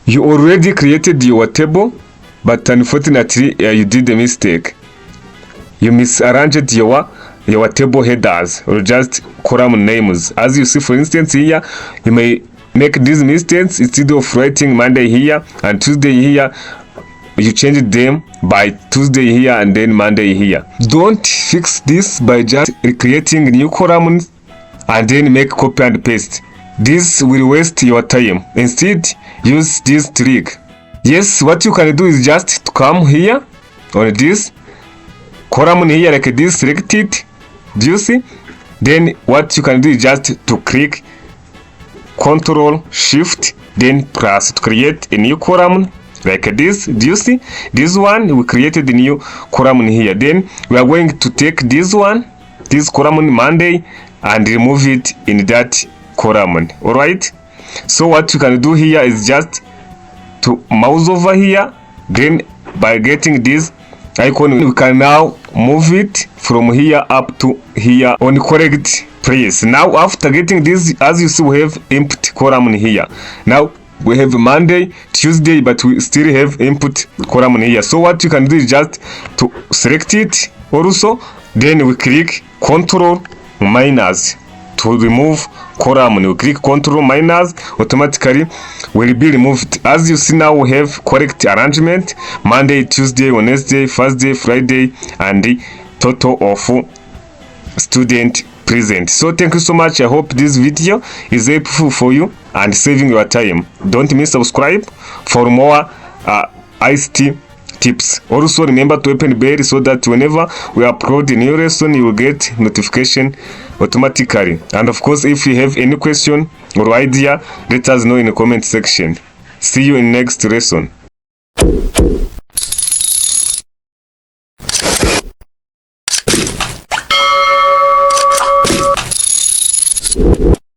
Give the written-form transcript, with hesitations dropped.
You already created your table, but unfortunately you did a mistake. You misarranged your table headers or just column names. As you see, for instance, here you may make these mistakes. Instead of writing Monday here and Tuesday here, you change them by Tuesday here and then Monday here. Don't fix this by just creating new columns and then make copy and paste. This will waste your time. Instead, use this trick. Yes, what you can do is just to come here on this column here like this, select it. Do you see? Then what you can do is just to click Ctrl Shift then plus to create a new column like this. Do you see? This one we created a new column here. Then we are going to take this one, this column Monday, and remove it in that column. All right. So what you can do here is just to mouse over here. Then by getting this icon, we can now move it from here up to here on correct place. Now after getting this, as you see, we have empty column here. Now we have Monday, Tuesday, but we still have input column here. So what you can do is just to select it also. Then we click Ctrl minus to remove column. We click Ctrl minus, automatically will be removed. As you see, now we have correct arrangement: Monday, Tuesday, Wednesday, Thursday, Friday, and the total of student present. So thank you so much. I hope this video is helpful for you and saving your time. Don't miss subscribe for more ICT tips. Also remember to open bell so that whenever we upload a new lesson, you will get notification automatically. And of course, if you have any question or idea, let us know in the comment section. See you in next lesson.